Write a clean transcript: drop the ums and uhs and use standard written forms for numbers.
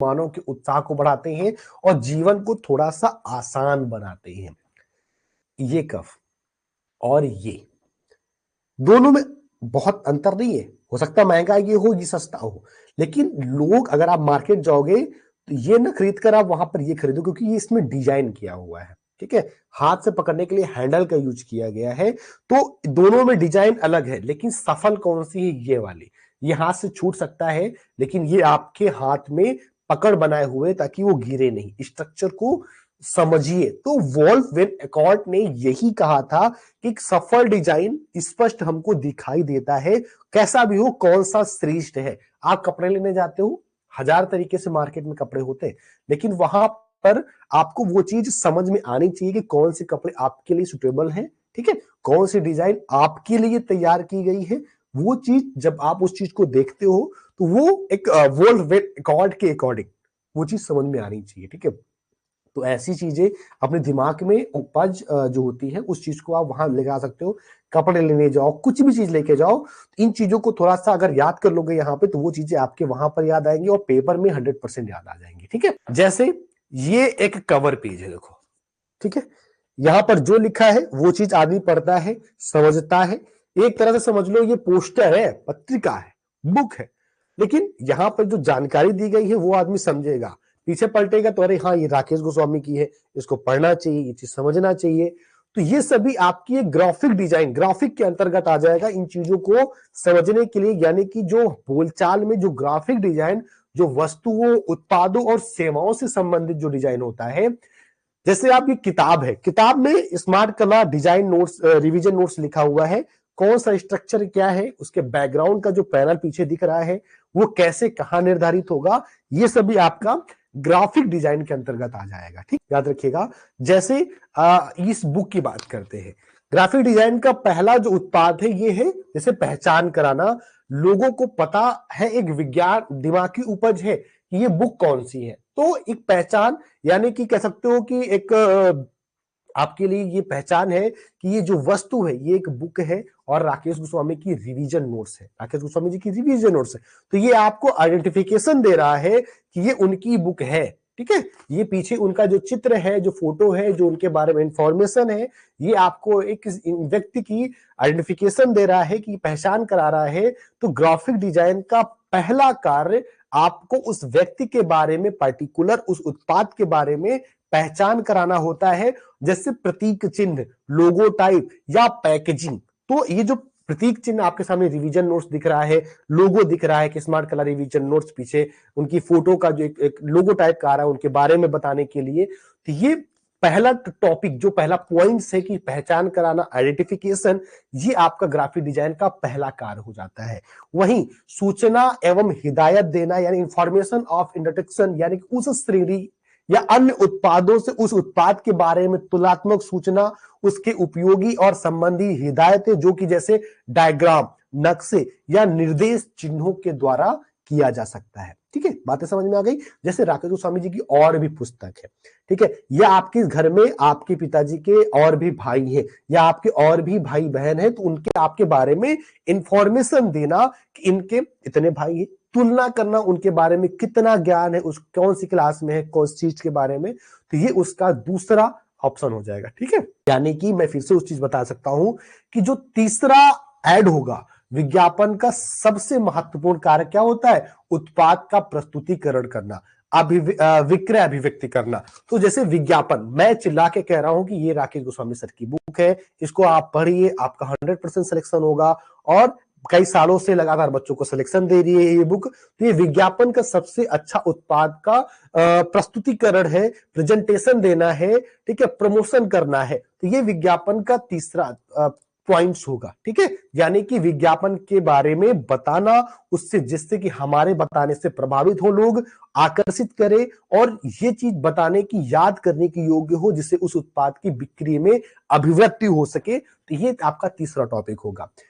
मानव के उत्साह को बढ़ाते हैं और जीवन को थोड़ा सा आसान बनाते हैं। ये कफ और ये दोनों में बहुत अंतर नहीं है। हो सकता है महंगा ये हो, ये सस्ता हो, लेकिन लोग अगर आप मार्केट जाओगे तो ये ना खरीद कर आप वहां पर ये खरीदो, क्योंकि ये इसमें डिजाइन किया हुआ है। ठीक है, हाथ से पकड़ने के लिए हैंडल का यूज किया गया है, तो दोनों में डिजाइन अलग है, लेकिन सफल कौन सी है? ये वाली। ये हाथ से छूट सकता है, लेकिन ये आपके हाथ में पकड़ बनाए हुए ताकि वो गिरे नहीं। स्ट्रक्चर को समझिए। तो वोल्फ एकॉर्ड ने यही कहा था कि एक सफल डिजाइन स्पष्ट हमको दिखाई देता है, कैसा भी हो, कौन सा श्रेष्ठ है। आप कपड़े लेने जाते हो, हजार तरीके से मार्केट में कपड़े होते हैं, लेकिन वहां पर आपको वो चीज समझ में आनी चाहिए कि कौन से कपड़े आपके लिए सुटेबल हैं। ठीक है, कौन सी डिजाइन आपके लिए तैयार की गई है। वो चीज जब आप उस चीज को देखते हो तो वो एक वोल्फ एकॉर्ड के अकॉर्डिंग वो चीज समझ में आनी चाहिए। ठीक है, तो ऐसी चीजें अपने दिमाग में उपज जो होती है उस चीज को आप वहां ले जा सकते हो। कपड़े लेने जाओ, कुछ भी चीज लेके जाओ, इन चीजों को थोड़ा सा अगर याद कर लोगे यहाँ पे, तो वो चीजें आपके वहां पर याद आएंगी और पेपर में 100% याद आ जाएंगी। ठीक है, जैसे ये एक कवर पेज है, देखो। ठीक है, यहां पर जो लिखा है वो चीज आदमी पढ़ता है, समझता है। एक तरह से समझ लो ये पोस्टर है, पत्रिका है, बुक है, लेकिन यहां पर जो जानकारी दी गई है वो आदमी समझेगा। पीछे पलटेगा तो अरे हाँ, ये राकेश गोस्वामी की है, इसको पढ़ना चाहिए, ये चीज समझना चाहिए। तो ये सभी आपकी एक ग्राफिक डिजाइन, ग्राफिक के अंतर्गत आ जाएगा इन चीजों को समझने के लिए। यानी कि जो बोलचाल में जो ग्राफिक डिजाइन, जो वस्तुओं, उत्पादों और सेवाओं से संबंधित जो डिजाइन होता है, जैसे आप, ये किताब है, किताब में स्मार्ट कला डिजाइन नोट्स, रिवीजन नोट्स लिखा हुआ है। कौन सा स्ट्रक्चर क्या है, उसके बैकग्राउंड का जो पैनल पीछे दिख रहा है वो कैसे कहां निर्धारित होगा, ये सभी आपका ग्राफिक डिजाइन के अंतर्गत आ जाएगा। ठीक, याद रखिएगा। जैसे इस बुक की बात करते हैं, ग्राफिक डिजाइन का पहला जो उत्पाद है ये है जैसे पहचान कराना। लोगों को पता है, एक विज्ञान दिमाग की उपज है कि ये बुक कौन सी है, तो एक पहचान, यानी कि कह सकते हो कि एक आपके लिए ये पहचान है कि ये जो वस्तु है ये एक बुक है और राकेश गोस्वामी की रिवीजन नोट्स है, राकेश गोस्वामी जी की रिवीजन नोट्स है। तो ये आपको आइडेंटिफिकेशन दे रहा है कि ये उनकी बुक है। ठीक है, ये पीछे उनका जो चित्र है, जो फोटो है, जो उनके बारे में इंफॉर्मेशन है, ये आपको एक व्यक्ति की आइडेंटिफिकेशन दे रहा है, कि पहचान करा रहा है। तो ग्राफिक डिजाइन का पहला कार्य आपको उस व्यक्ति के बारे में, पर्टिकुलर उस उत्पाद के बारे में पहचान कराना होता है। जैसे प्रतीक चिन्ह, लोगो टाइप या पैकेजिंग। तो ये जो प्रतीक चिन्ह आपके सामने रिवीजन नोट्स दिख रहा है, लोगो दिख रहा है कि स्मार्ट कलर रिवीजन नोट्स, पीछे उनकी फोटो का जो एक लोगो टाइप का आ रहा है उनके बारे में बताने के लिए। तो ये पहला टॉपिक, जो पहला पॉइंट है कि पहचान कराना, आइडेंटिफिकेशन, ये आपका ग्राफिक डिजाइन का पहला कार्य हो जाता है। वहीं सूचना एवं हिदायत देना, यानी इंफॉर्मेशन ऑफ इंट्रोडक्शन, यानी कि उस श्रेणी या अन्य उत्पादों से उस उत्पाद के बारे में तुलनात्मक सूचना, उसके उपयोगी और संबंधी हिदायतें, जो कि जैसे डायग्राम, नक्शे या निर्देश चिन्हों के द्वारा किया जा सकता है। ठीक है, बातें समझ में आ गई। जैसे राकेश गोस्वामी जी की और भी पुस्तक है, ठीक है, या आपके घर में आपके पिताजी के और भी भाई हैं, या आपके और भी भाई बहन हैं, तो उनके आपके बारे में इंफॉर्मेशन देना कि इनके इतने भाई हैं, तुलना करना उनके बारे में कितना ज्ञान है, उस कौन सी क्लास में है, कौन सी चीज के बारे में। तो ये उसका दूसरा ऑप्शन हो जाएगा। ठीक है, यानी कि मैं फिर से उस चीज बता सकता हूं कि जो तीसरा ऐड होगा, विज्ञापन का सबसे महत्वपूर्ण कार्य क्या होता है? उत्पाद का प्रस्तुतिकरण करना, विक्रय अभिव्यक्ति करना। तो जैसे विज्ञापन, मैं चिल्ला के कह रहा हूं कि ये राकेश गोस्वामी सर की बुक है, इसको आप पढ़िए, आपका 100% सिलेक्शन होगा, और कई सालों से लगातार बच्चों को सिलेक्शन दे रही है ये बुक। तो ये विज्ञापन का सबसे अच्छा उत्पाद का प्रस्तुतिकरण है, प्रेजेंटेशन देना है, ठीक है, प्रमोशन करना है। तो ये विज्ञापन का तीसरा पॉइंट्स होगा। ठीक है, यानी कि विज्ञापन के बारे में बताना, उससे जिससे कि हमारे बताने से प्रभावित हो लोग, आकर्षित करे, और ये चीज बताने की, याद करने की योग्य हो, जिससे उस उत्पाद की बिक्री में अभिव्यक्ति हो सके। तो ये आपका तीसरा टॉपिक होगा।